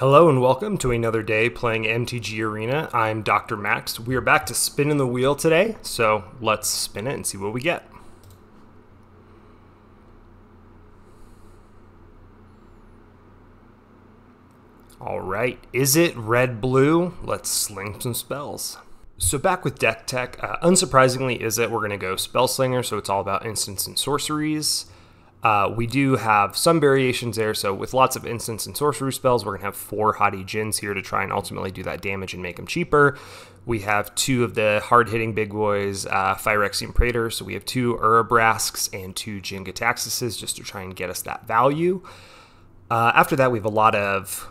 Hello and welcome to another day playing MTG Arena. I'm Dr. Max. We are back to spinning the wheel today, so let's spin it and see what we get. Alright, is it red-blue? Let's sling some spells. So back with deck tech, unsurprisingly, is it we're going to go Spell Slinger, so it's all about instants and sorceries. We do have some variations there, so with lots of instants and sorcery spells, we're going to have 4 Haughty Djinns here to try and ultimately do that damage and make them cheaper. We have 2 of the hard-hitting big boys, Phyrexian Praetor, so we have 2 Urabrasks and 2 Jin-Gitaxises just to try and get us that value. After that, we have a lot of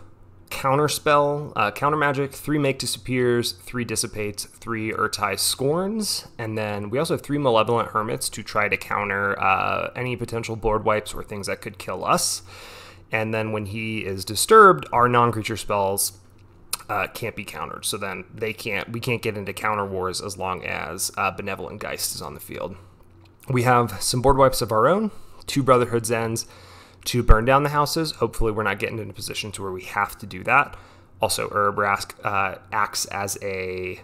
counter spell, counter magic, 3 Make Disappears, 3 Dissipates, 3 Urtai Scorns, and then we also have 3 Malevolent Hermits to try to counter any potential board wipes or things that could kill us. And then when he is disturbed, our non-creature spells can't be countered, so then we can't get into counter wars as long as Benevolent Geist is on the field. We have some board wipes of our own, 2 Brotherhood's Ends, to burn down the houses. Hopefully we're not getting in a position to where we have to do that. Also, Urabrask acts as a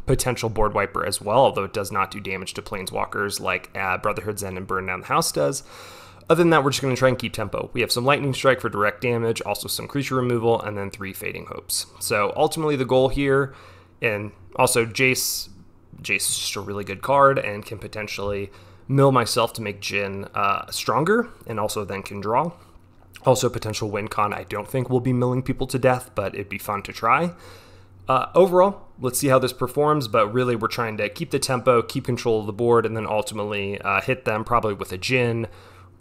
potential board wiper as well, although it does not do damage to planeswalkers like Brotherhood's End and Burn Down the House does. Other than that, we're just going to try and keep tempo. We have some Lightning Strike for direct damage, also some creature removal, and then 3 Fading Hopes. So ultimately the goal here, and also Jace is just a really good card and can potentially mill myself to make Jin stronger, and also then can draw. Also potential win con. I don't think we'll be milling people to death, but it'd be fun to try. Overall, let's see how this performs, but really we're trying to keep the tempo, keep control of the board, and then ultimately hit them probably with a Jin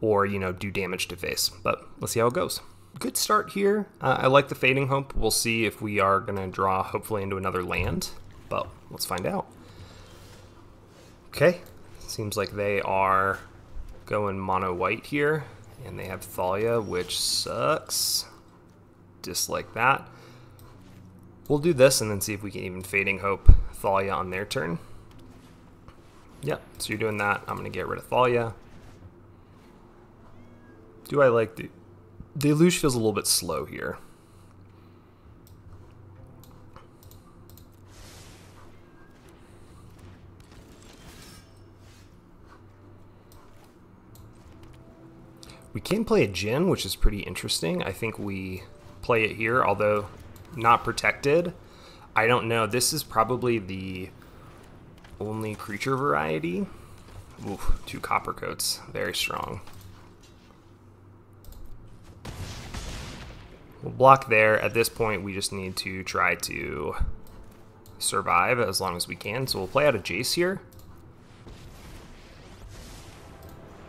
or, do damage to face. But let's see how it goes. Good start here. I like the Fading Hope. We'll see if we are going to draw hopefully into another land, but let's find out. Okay. Seems like they are going mono white here, and they have Thalia, which sucks. Dislike that. We'll do this and then see if we can even Fading Hope Thalia on their turn. Yep, so you're doing that. I'm going to get rid of Thalia. Do I like the Deluge feels a little bit slow here. We can play a Jin, which is pretty interesting. I think we play it here, although not protected. I don't know. This is probably the only creature variety. Oof, 2 Copper Coats. Very strong. We'll block there. At this point, we just need to try to survive as long as we can. So we'll play out a Jace here.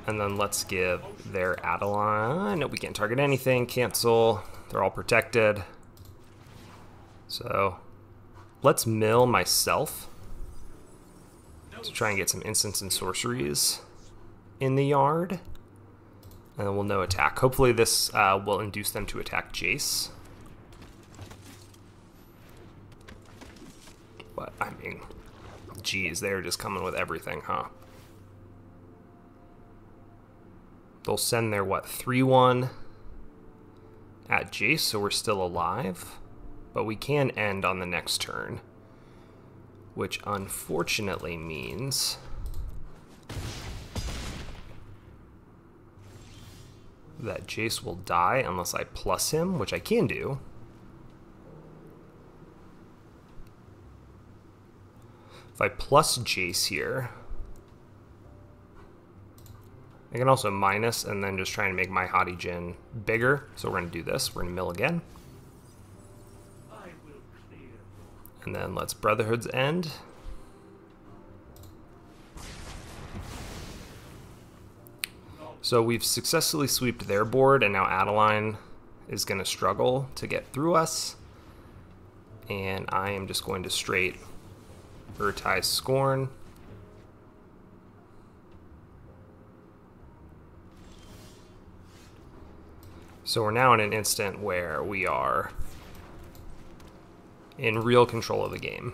And then let's give their Adeline. No, we can't target anything. Cancel. They're all protected. So let's mill myself to try and get some instants and sorceries in the yard. And then we'll no attack. Hopefully this will induce them to attack Jace. But, I mean, geez, they're just coming with everything, huh? They'll send their, 3-1 at Jace, so we're still alive. But we can end on the next turn, which unfortunately means that Jace will die unless I plus him, which I can do. If I plus Jace here, I can also minus and then just try and make my Haughty Djinn bigger. So we're going to do this. We're going to mill again. And then let's Brotherhood's End. So we've successfully sweeped their board, and now Adeline is going to struggle to get through us. And I am just going to straight Urtai Scorn. So we're now in an instant where we are in real control of the game.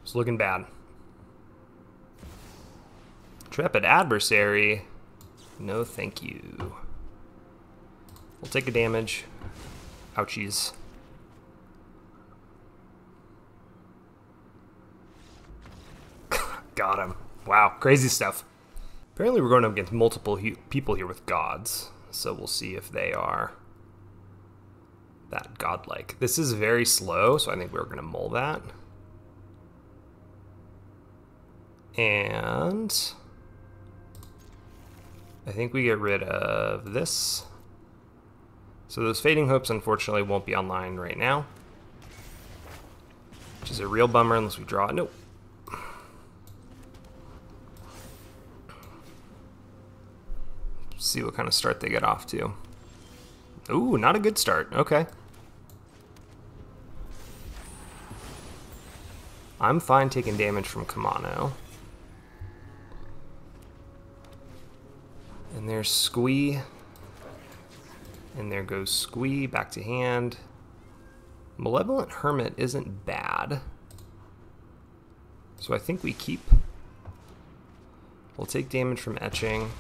It's looking bad. Intrepid Adversary. No thank you. We'll take a damage. Ouchies. Got him. Wow, crazy stuff. Apparently we're going up against multiple people here with gods, so we'll see if they are that godlike. This is very slow, so I think we're going to mull that. And I think we get rid of this. So those Fading Hopes unfortunately won't be online right now, which is a real bummer unless we draw it. Nope. See what kind of start they get off to. Ooh, not a good start. Okay. I'm fine taking damage from Kamano. And there's Squee. And there goes Squee, back to hand. Malevolent Hermit isn't bad. So I think we keep. We'll take damage from Etching.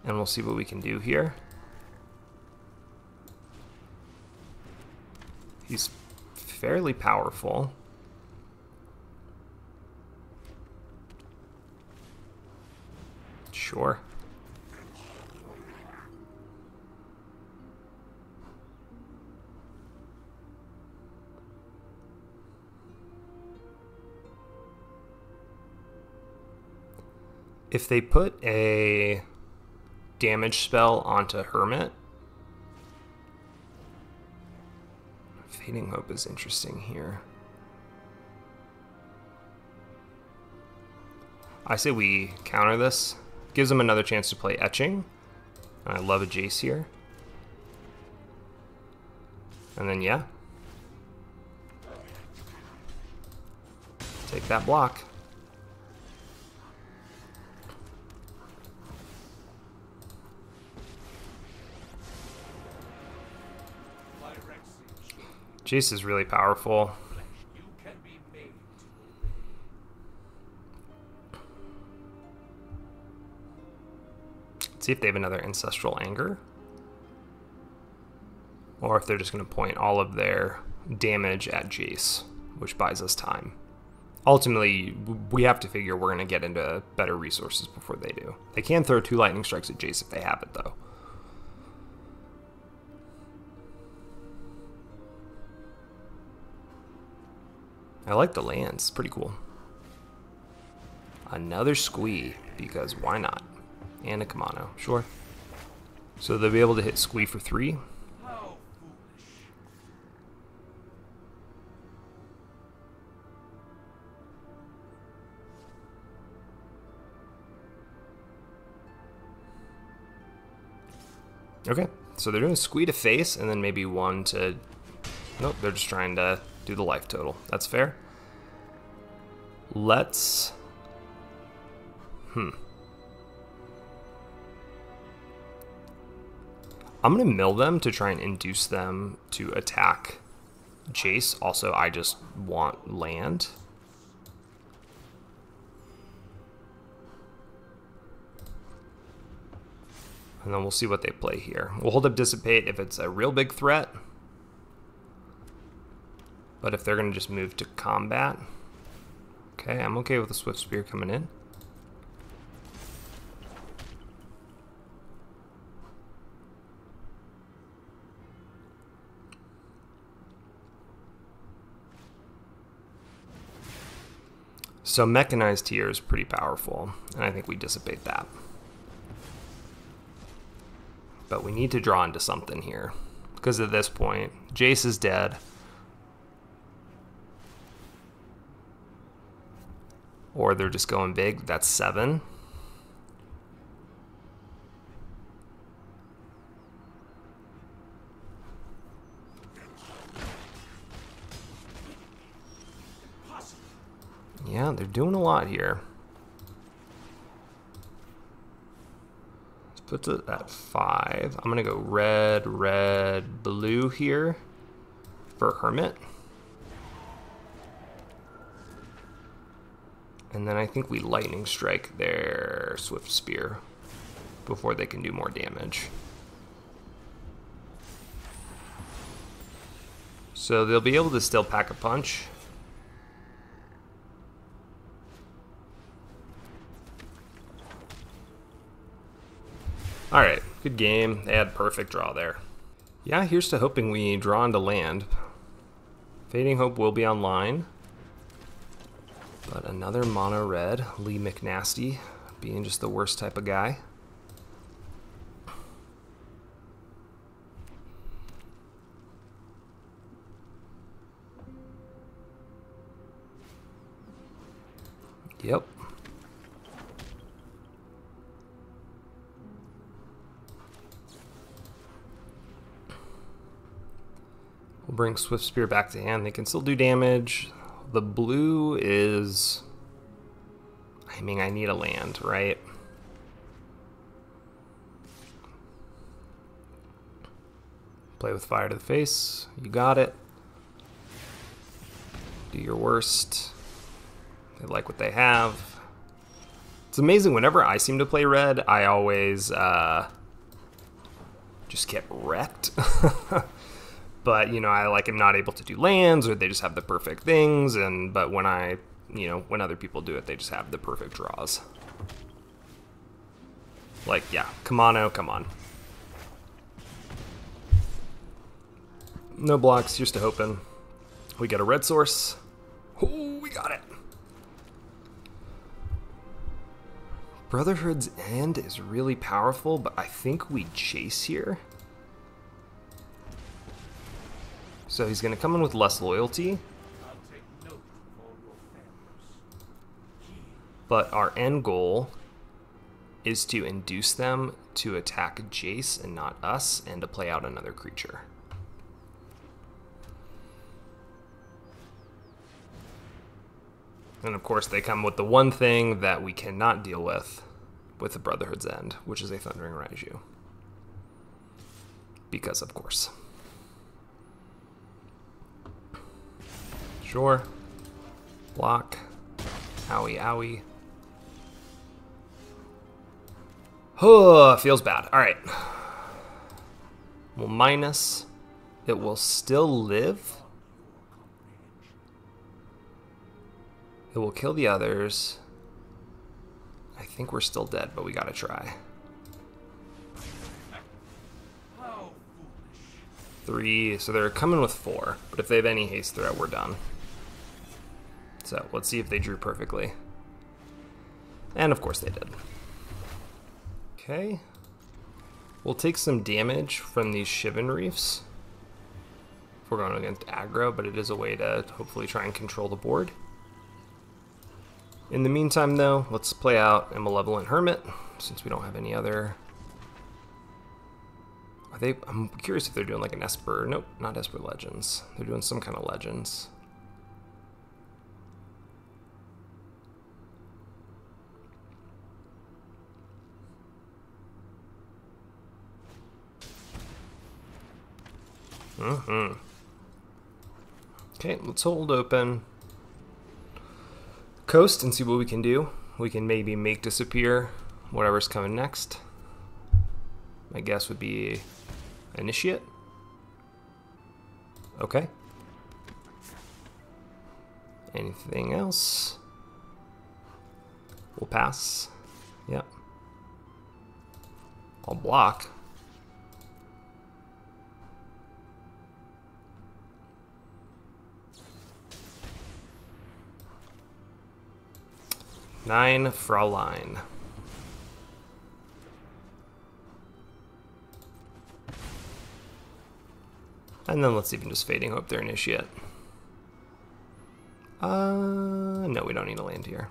And we'll see what we can do here. He's fairly powerful. Sure. If they put a damage spell onto Hermit, Fading Hope is interesting here. I say we counter this. Gives them another chance to play Etching. And I love a Jace here. And then yeah. Take that block. Jace is really powerful. Let's see if they have another Ancestral Anger. Or if they're just going to point all of their damage at Jace, which buys us time. Ultimately, we have to figure we're going to get into better resources before they do. They can throw 2 Lightning Strikes at Jace if they have it, though. I like the lands, it's pretty cool. Another Squee, because why not? And a Kamano, sure. So they'll be able to hit Squee for 3. Okay, so they're doing Squee to face, and then maybe 1 to... Nope, they're just trying to do the life total. That's fair. Let's... I'm going to mill them to try and induce them to attack Jace. Also, I just want land. And then we'll see what they play here. We'll hold up Dissipate if it's a real big threat. But if they're going to just move to combat, okay, I'm okay with the Swift Spear coming in. So Mechanized here is pretty powerful, and I think we dissipate that. But we need to draw into something here, because at this point, Jace is dead. Or they're just going big. That's 7. Yeah, they're doing a lot here. Let's put it at 5. I'm going to go red, red, blue here for Hermit. And then I think we Lightning Strike their Swift Spear before they can do more damage. So they'll be able to still pack a punch. Alright, good game. They had perfect draw there. Yeah, here's to hoping we draw into land. Fading Hope will be online. But another mono red, Lee McNasty, being just the worst type of guy. Yep. We'll bring Swift Spear back to hand. They can still do damage. The blue is... I mean, I need a land, right? Play with fire to the face. You got it. Do your worst. They like what they have. It's amazing. Whenever I seem to play red, I always just get wrecked. But, you know, I like am not able to do lands, or they just have the perfect things, but when when other people do it, they just have the perfect draws. Like, yeah, Kamano, come on. No blocks, here's to hoping. We get a red source. Oh, we got it. Brotherhood's End is really powerful, but I think we chase here. So he's going to come in with less loyalty. But our end goal is to induce them to attack Jace and not us, and to play out another creature. And of course they come with the one thing that we cannot deal with the Brotherhood's End, which is a Thundering Raiju. Because of course. Sure. Block. Owie, owie. Oh, feels bad. Alright. We'll minus. It will still live. It will kill the others. I think we're still dead, but we gotta try. 3, so they're coming with 4, but if they have any haste threat, we're done. So let's see if they drew perfectly. And of course they did. Okay. We'll take some damage from these Shivan Reefs if we're going against aggro, but it is a way to hopefully try and control the board. In the meantime, though, let's play out a Malevolent Hermit, since we don't have any other... Are they... I'm curious if they're doing like an Esper... Nope, not Esper Legends. They're doing some kind of Legends. Okay, let's hold open. Coast and see what we can do. We can maybe make disappear whatever's coming next. My guess would be Initiate. Okay. Anything else? We'll pass. Yep. I'll block. Nine Fraulein. And then let's even just Fading Hope their Initiate. No, we don't need to land here.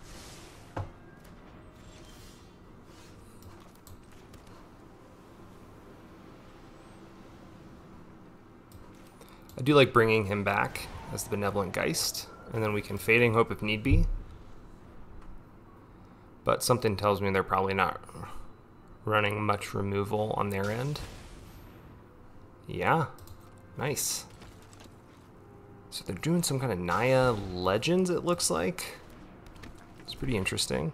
I do like bringing him back as the Benevolent Geist, and then we can Fading Hope if need be. But something tells me they're probably not running much removal on their end. Yeah, nice. So they're doing some kind of Naya Legends, it looks like. It's pretty interesting.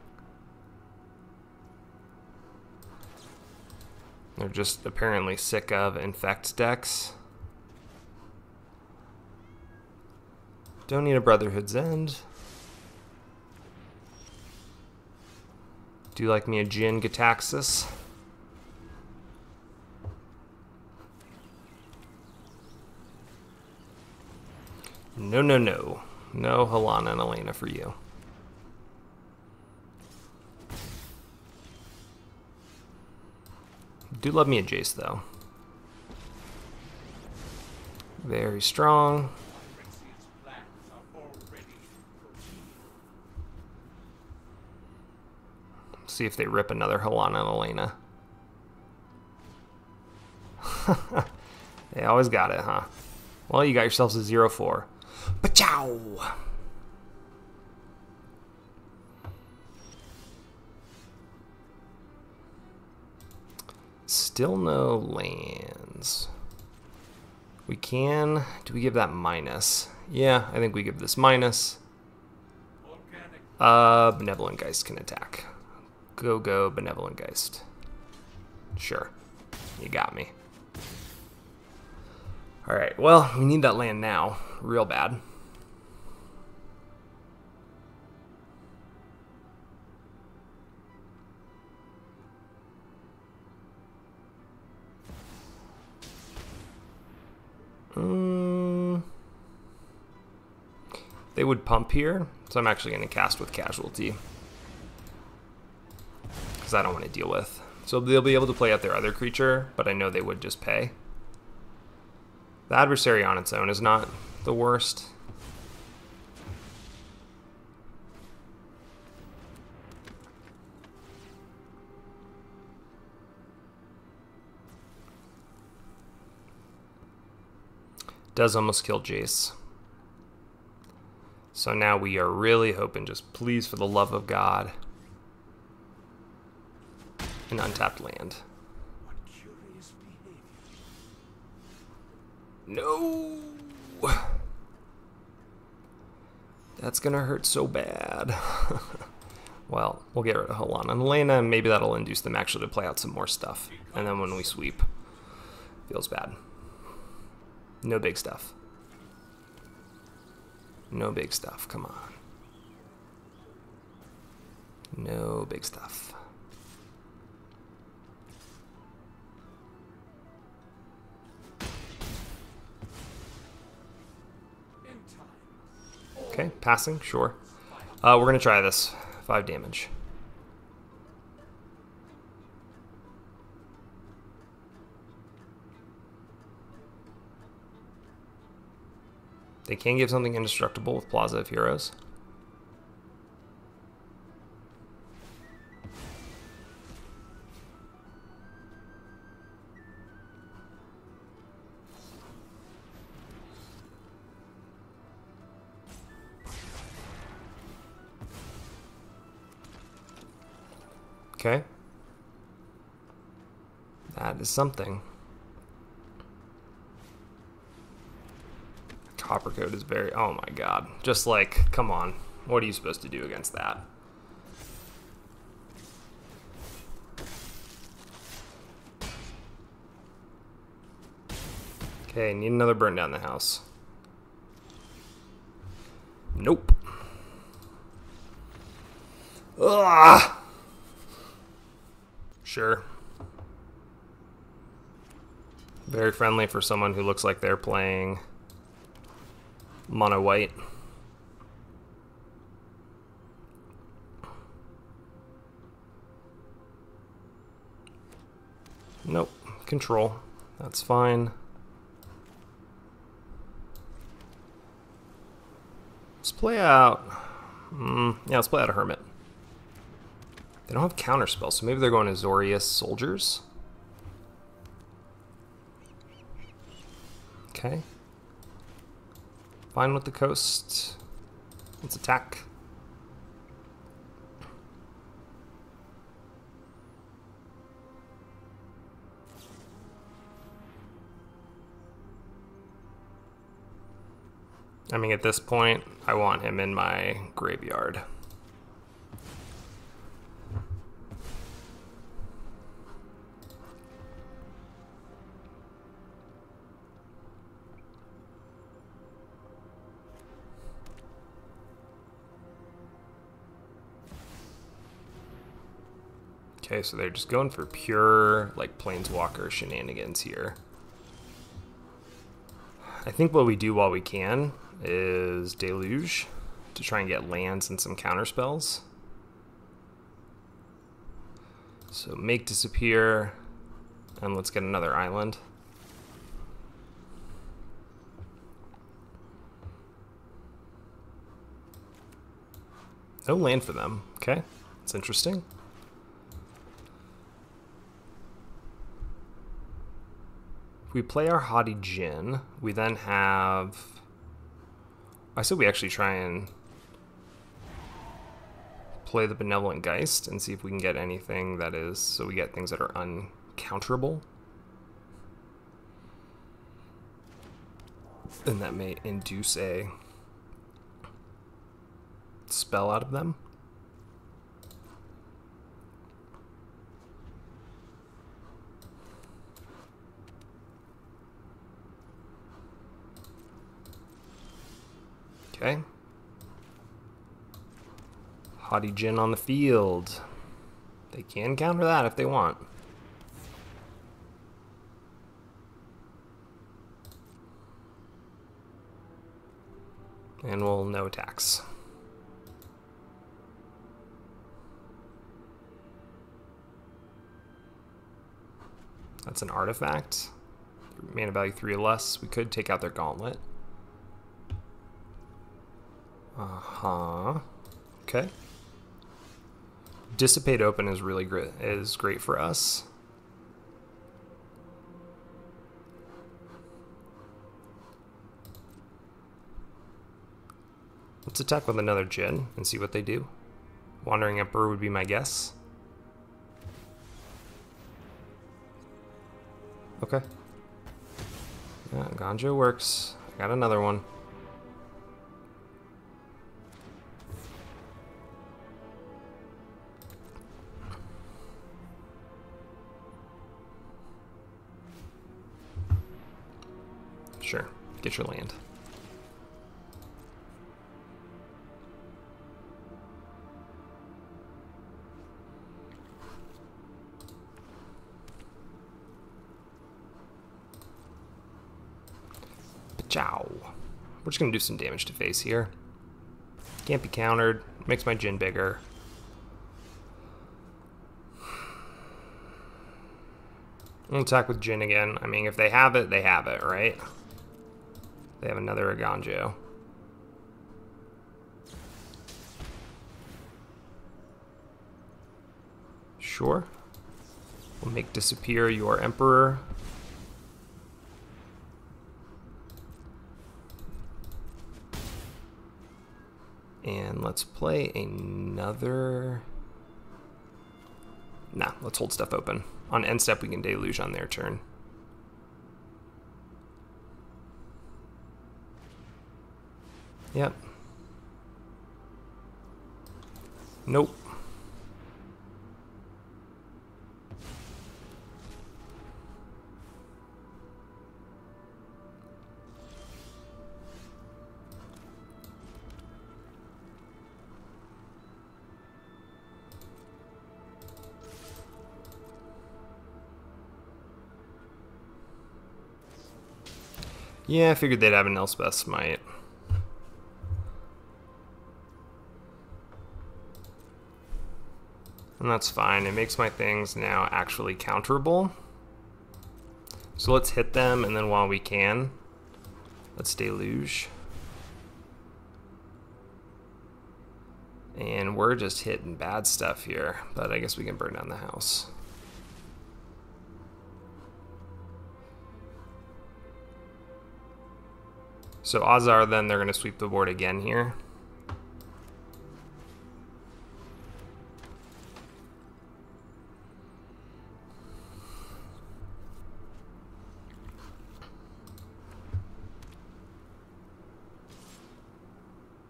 They're just apparently sick of Infect decks. Don't need a Brotherhood's End. Do you like me a Jin Gataxis? No, no, no. No Halana and Elena for you. Do love me a Jace, though. Very strong. See if they rip another Halana and Elena. They always got it, huh? Well, you got yourselves a 0-4. Pachow! Still no lands. We can... Do we give that minus? Yeah, I think we give this minus. Benevolent Geist can attack. Go, Benevolent Geist. Sure. You got me. Alright, well, we need that land now. Real bad. They would pump here, so I'm actually going to cast with Casualty. Because I don't want to deal with. So they'll be able to play out their other creature, but I know they would just pay. The Adversary on its own is not the worst. Does almost kill Jace. So now we are really hoping, just please, for the love of God, an untapped land. No! That's gonna hurt so bad. Well, we'll get rid of Halana and Elena, and maybe that'll induce them actually to play out some more stuff. And then when we sweep, feels bad. No big stuff. No big stuff, come on. No big stuff. Okay, passing, sure. We're gonna try this. 5 damage. They can give something indestructible with Plaza of Heroes. Okay. That is something. Copper Code is very... Oh my god. Just like, come on. What are you supposed to do against that? Okay, need another burn down the house. Nope. Ugh! Sure. Very friendly for someone who looks like they're playing mono white. Nope. Control. That's fine. Let's play out... yeah, let's play out a Hermit. They don't have counter spells, so maybe they're going Azorius Soldiers. Okay. Fine with the coast. Let's attack. I mean, at this point, I want him in my graveyard. Okay, so they're just going for pure, like, planeswalker shenanigans here. I think what we do while we can is Deluge to try and get lands and some counter spells. So make disappear, and let's get another island. No land for them. Okay, that's interesting. If we play our Haughty Djinn, we then have... I said we actually try and play the Benevolent Geist and see if we can get anything that is... So we get things that are uncounterable. And that may induce a spell out of them. Okay. Haughty Djinn on the field. They can counter that if they want. And we'll no attacks. That's an artifact. Mana value 3 or less. We could take out their gauntlet. Okay. Dissipate Open is really great for us. Let's attack with another Djinn and see what they do. Wandering Emperor would be my guess. Okay. Yeah, Ganjo works. I got another one. Sure, get your land. Ciao. We're just gonna do some damage to face here. Can't be countered. Makes my Djinn bigger. We'll attack with Djinn again. I mean, if they have it, right? They have another Aganjo. Sure. We'll make disappear your Emperor. And let's play another... Nah, let's hold stuff open. On end step, we can Deluge on their turn. Yep. Nope. Yeah, I figured they'd have an Elspeth Smite. And that's fine. It makes my things now actually counterable. So let's hit them, and then while we can, let's Deluge. And we're just hitting bad stuff here, but I guess we can burn down the house. So Azar, then they're going to sweep the board again here.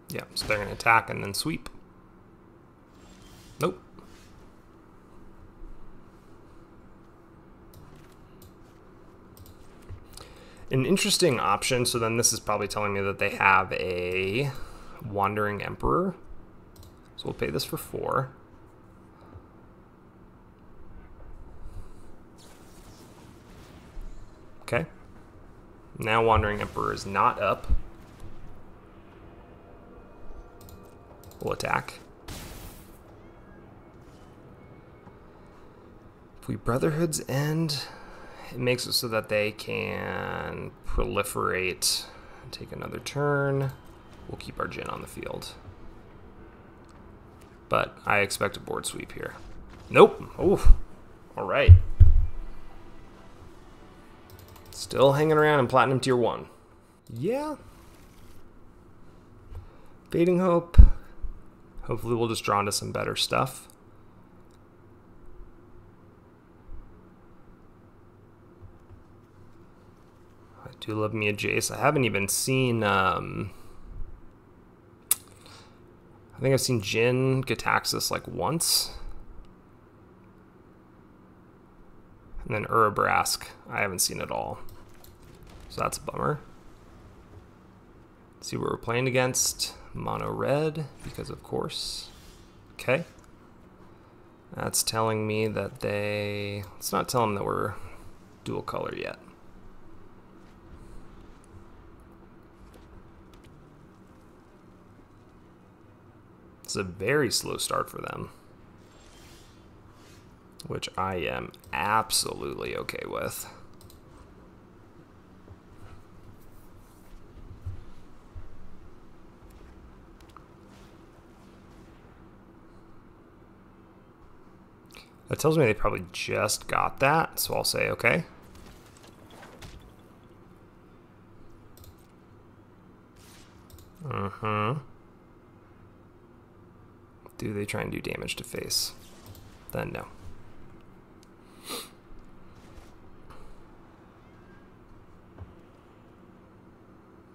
Yeah, so they're going to attack and then sweep. Nope. An interesting option, so then this is probably telling me that they have a Wandering Emperor. So we'll pay this for 4. Okay. Now Wandering Emperor is not up. We'll attack. If we Brotherhood's End, it makes it so that they can proliferate and take another turn. We'll keep our Jin on the field. But I expect a board sweep here. Nope. Oof. All right. Still hanging around in Platinum Tier 1. Yeah. Fading Hope. Hopefully we'll just draw into some better stuff. I do love me a Jace. I haven't even seen... I think I've seen Jin Gitaxis like once. And then Urabrask, I haven't seen it all. So that's a bummer. Let's see what we're playing against. Mono red, because of course. Okay. That's telling me that they... It's not telling them that we're dual color yet. It's a very slow start for them, which I am absolutely okay with. That tells me they probably just got that, so I'll say okay. Do they try and do damage to face? Then no.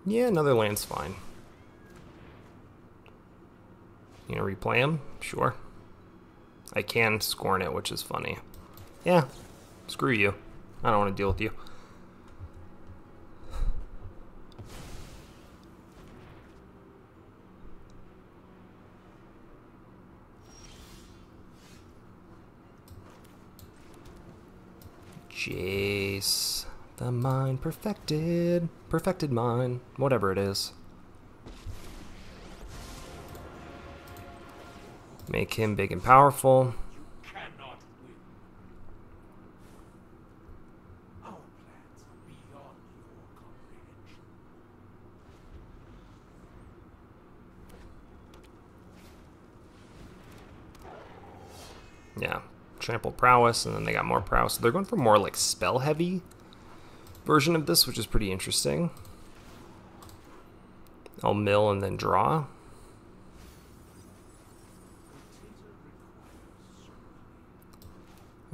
Yeah, another land's fine. You gonna replay him? Sure. I can scorn it, which is funny. Yeah, screw you. I don't want to deal with you. Jace, the mind perfected. Perfected mind, whatever it is. Make him big and powerful. Cannot win. Our plans are beyond your comprehension. Yeah, trample prowess, and then they got more prowess. They're going for more like spell heavy version of this, which is pretty interesting. I'll mill and then draw.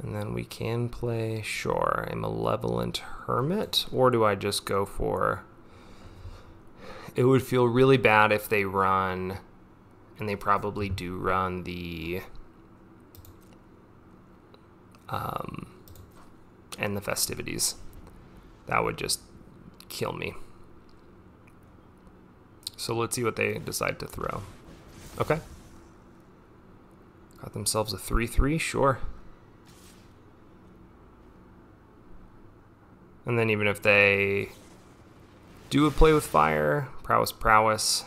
And then we can play, sure, a Malevolent Hermit, or do I just go for... It would feel really bad if they run, and they probably do run the... and the Festivities. That would just kill me. So let's see what they decide to throw. Okay. Got themselves a 3/3, sure. And then even if they do a play with fire, prowess.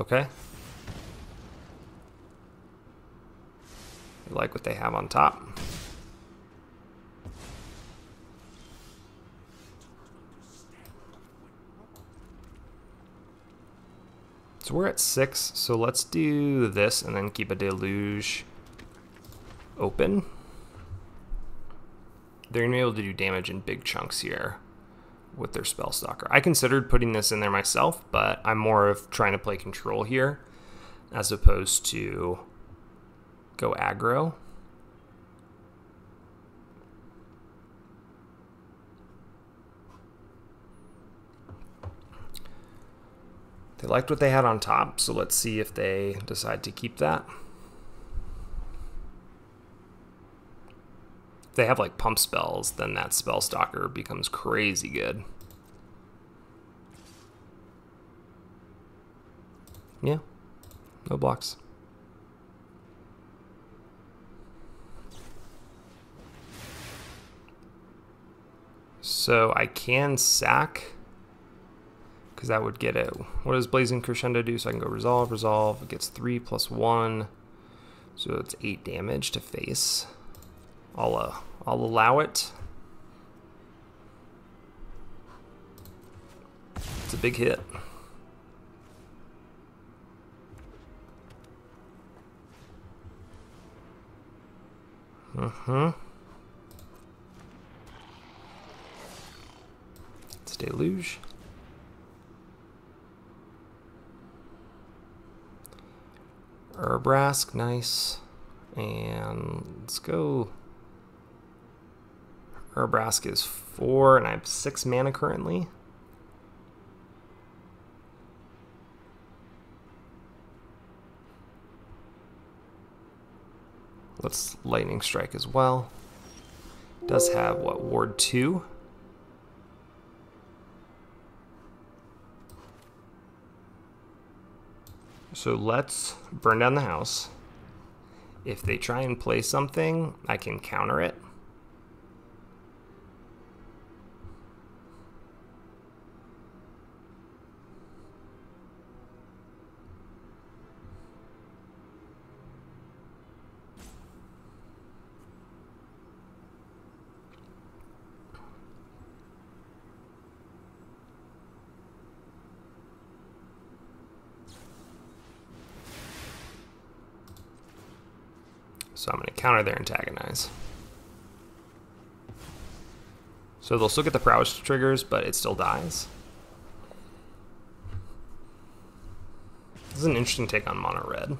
Okay. I like what they have on top. So we're at 6, so let's do this and then keep a deluge open. They're going to be able to do damage in big chunks here with their Spellstalker. I considered putting this in there myself, but I'm more of trying to play control here as opposed to go aggro. They liked what they had on top, so let's see if they decide to keep that. If they have like pump spells, then that Spellstalker becomes crazy good. Yeah, no blocks. So I can sack, because that would get it. What does Blazing Crescendo do? So I can go resolve, resolve. It gets 3 + 1. So it's 8 damage to face. I'll allow it. It's a big hit. It's Deluge. Urbrask, nice. And let's go. Urbrask is 4, and I have 6 mana currently. Let's Lightning Strike as well. Does have, what, Ward 2? So let's burn down the house. If they try and play something, I can counter it. So I'm going to counter their antagonize. So they'll still get the prowess triggers, but it still dies. This is an interesting take on mono red.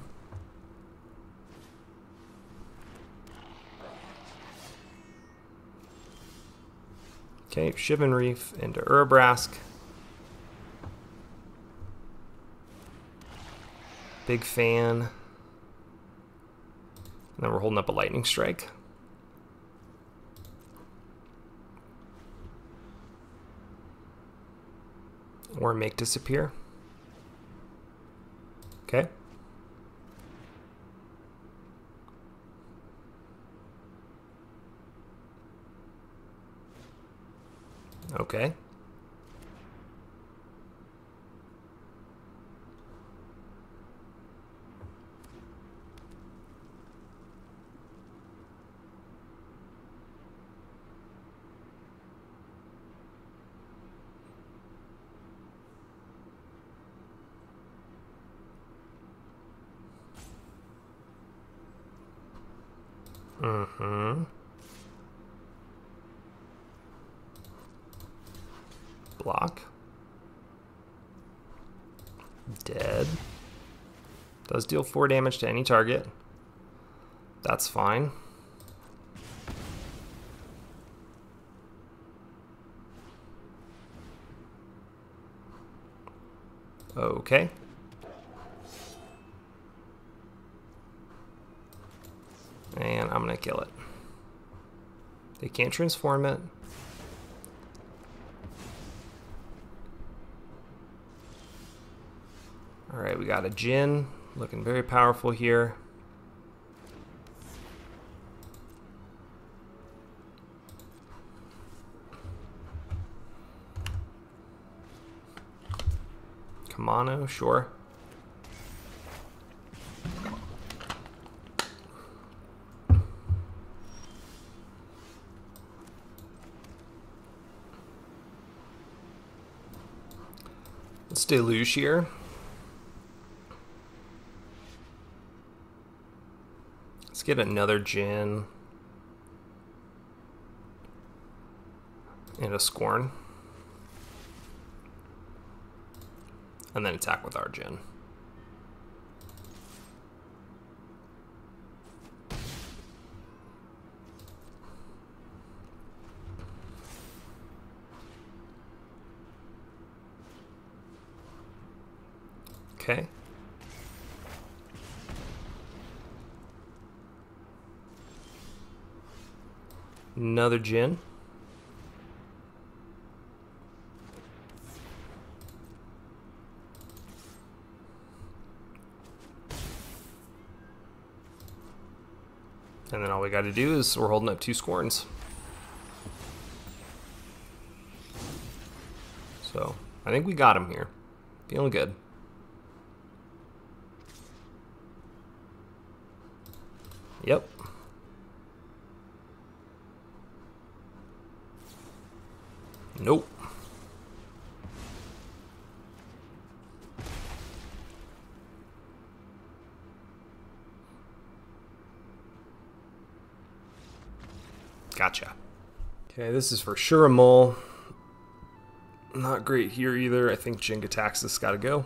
Okay, Shivan Reef into Urbrask. Big fan. And then we're holding up a Lightning Strike. Or make disappear. Okay. Okay. Block. Dead. Does deal 4 damage to any target. That's fine. Okay. And I'm gonna kill it. They can't transform it. Alright, we got a Jin, looking very powerful here. Kamano, sure. Let's deluge here. Let's get another Jin. And a Scorn. And then attack with our Jin. Okay. Another Jin. And then all we got to do is we're holding up 2 Scorns. So I think we got him here. Feeling good. Yep. Nope. Gotcha. Okay, this is for sure a mole. Not great here either. I think Jingataxis gotta go.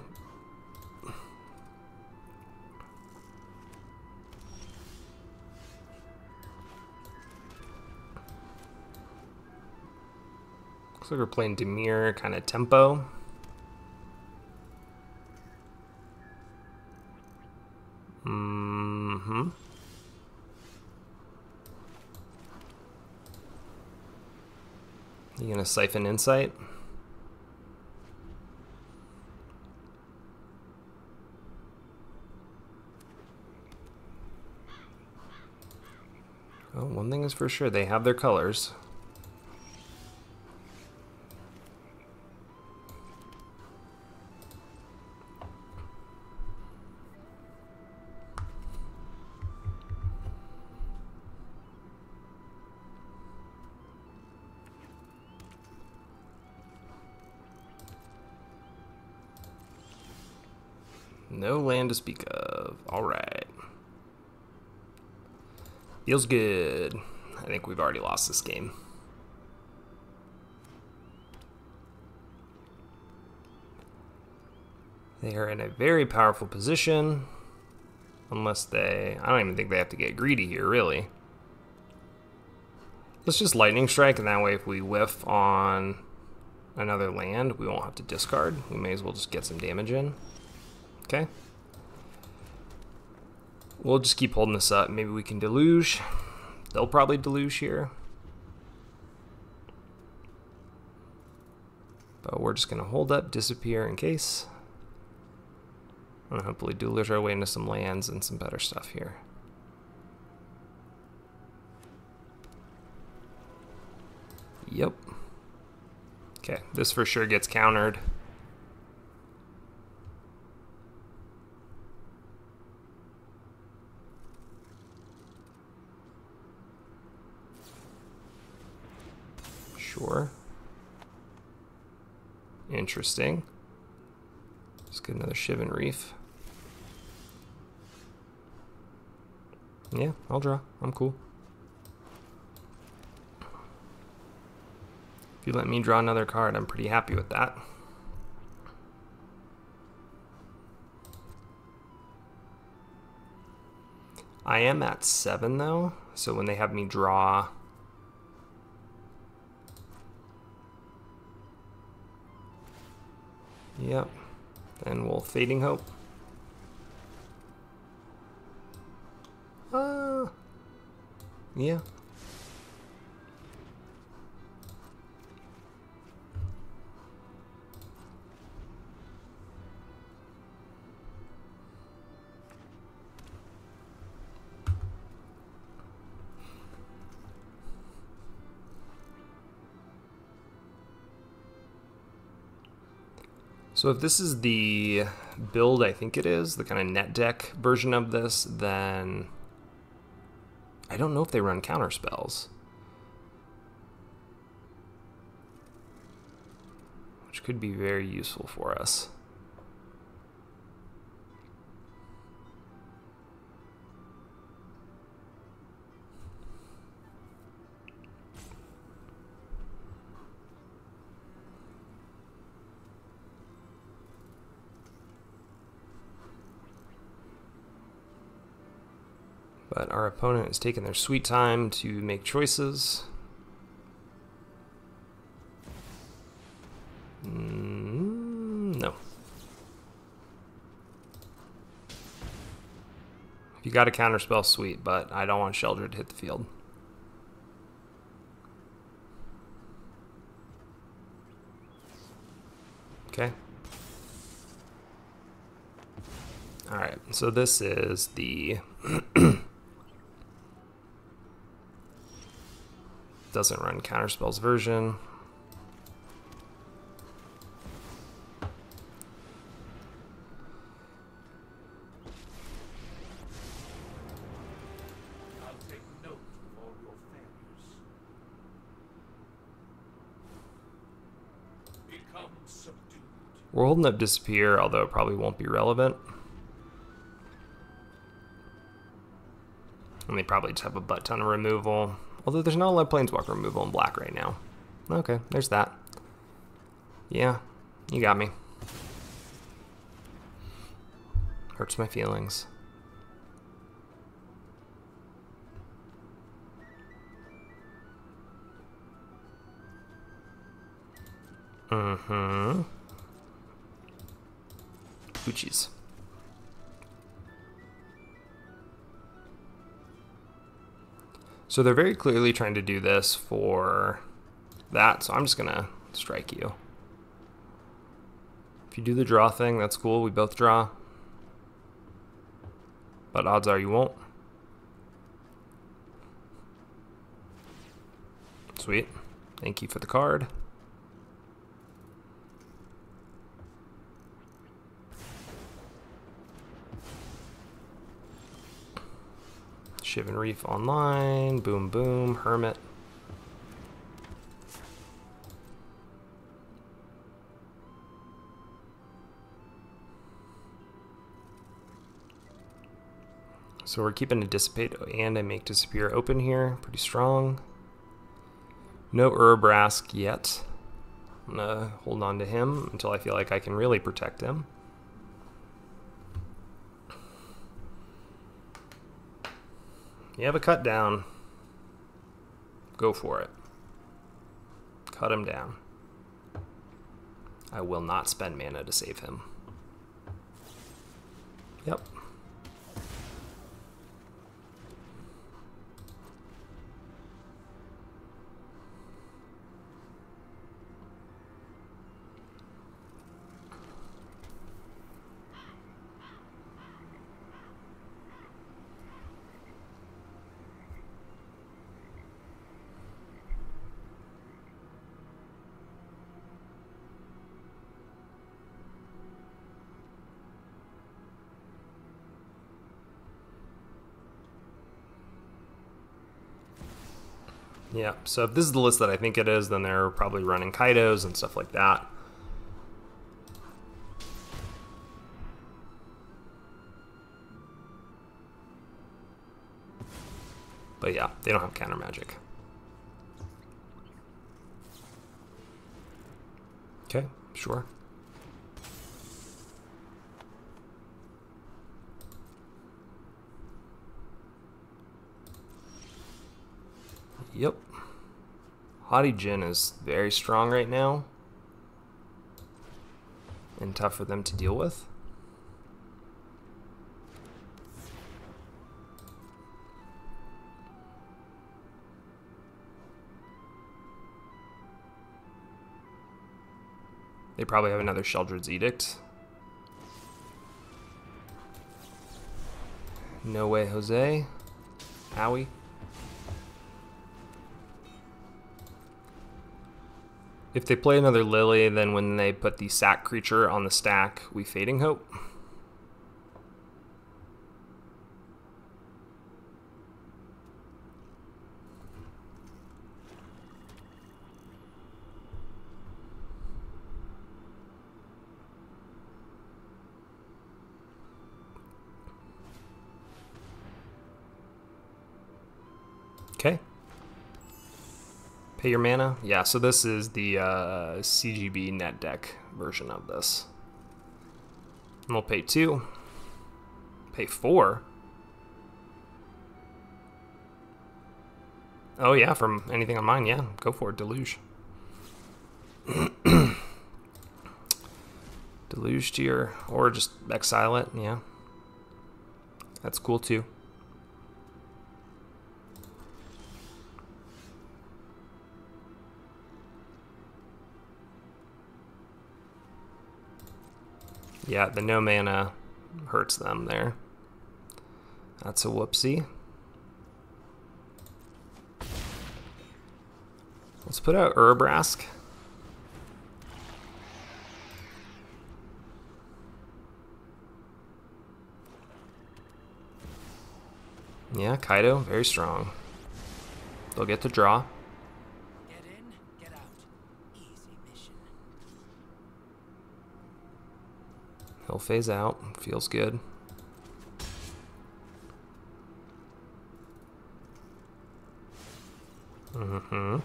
Looks like we're playing Demir kind of tempo. Mm-hmm. You gonna siphon insight? Oh, one thing is for sure, they have their colors. No land to speak of. All right. Feels good. I think we've already lost this game. They are in a very powerful position. Unless they... I don't even think they have to get greedy here, really. Let's just lightning strike, and that way if we whiff on another land, we won't have to discard. We may as well just get some damage in. Okay. We'll just keep holding this up. Maybe we can deluge. They'll probably deluge here. But we're just going to hold up, disappear in case. And hopefully deluge our way into some lands and some better stuff here. Yep. Okay, this for sure gets countered. Sure. Interesting. Let's get another Shivan Reef. Yeah, I'll draw. I'm cool. If you let me draw another card, I'm pretty happy with that. I am at 7 though, so when they have me draw... Yep. Then we'll Fading Hope. Yeah. So if this is the build I think it is, the kind of net deck version of this, then I don't know if they run counter spells. Which could be very useful for us. But our opponent is taking their sweet time to make choices. No. If you got a counterspell, sweet, but I don't want Sheldra to hit the field. Okay. Alright, so this is the... doesn't run counterspells version. subdued. We're holding up Disappear, although it probably won't be relevant. And they probably just have a butt ton of removal. Although there's not a lot of Planeswalker removal in black right now. Okay, there's that. Yeah, you got me. Hurts my feelings. Mm-hmm. Poochies. So they're very clearly trying to do this for that, so I'm just gonna strike you. If you do the draw thing, that's cool, we both draw. But odds are you won't. Sweet. Thank you for the card. Shivan Reef online, boom boom, Hermit. So we're keeping a Dissipate and a Make Disappear open here, pretty strong. No Urabrask yet. I'm gonna hold on to him until I feel like I can really protect him. You have a cut down. Go for it. Cut him down. I will not spend mana to save him. Yep. Yeah, so if this is the list that I think it is, then they're probably running Kaidos and stuff like that. But yeah, they don't have counter magic. Okay, sure. Yep. Haughty Djinn is very strong right now. And tough for them to deal with. They probably have another Sheldred's Edict. No way, Jose. Howie. If they play another Lily, then when they put the sack creature on the stack, we Fading Hope. Okay. Pay your mana? Yeah, so this is the CGB net deck version of this. And we'll pay 2. Pay 4? Oh yeah, from anything on mine, yeah. Go for it, Deluge. Deluge to your, or just exile it, yeah. That's cool too. Yeah, the no mana hurts them there. That's a whoopsie. Let's put out Urabrask. Yeah, Kaido, very strong. They'll get to draw. Get in, get out. Easy mission. He'll phase out. Feels good. Mm-hmm.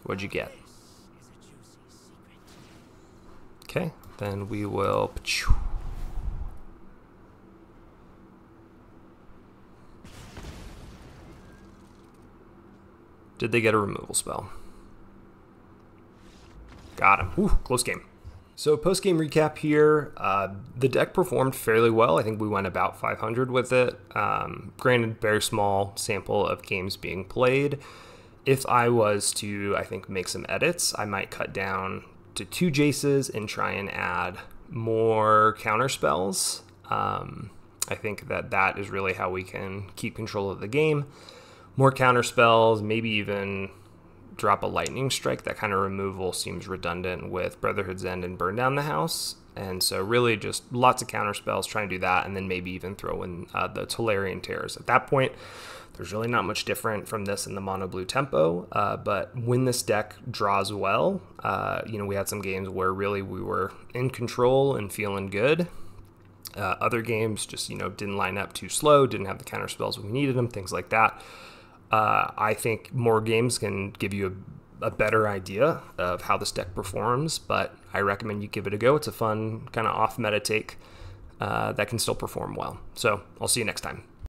What'd you get? Okay, then we will... Did they get a removal spell? Got him. Ooh, close game. So post-game recap here, the deck performed fairly well. I think we went about 500 with it. Granted, very small sample of games being played. If I was to, I think, make some edits, I might cut down to 2 Jaces and try and add more counter spells. I think that is really how we can keep control of the game. More counter spells, maybe even drop a lightning strike. That kind of removal seems redundant with Brotherhood's End and Burn Down the House. And so really just lots of counter spells, try and do that, and then maybe even throw in the Tolarian Tears. At that point, there's really not much different from this in the mono blue tempo, but when this deck draws well, we had some games where really we were in control and feeling good. Other games just, didn't line up too slow, didn't have the counter spells when we needed them, things like that. I think more games can give you a better idea of how this deck performs, but I recommend you give it a go. It's a fun kind of off-meta take that can still perform well. So I'll see you next time.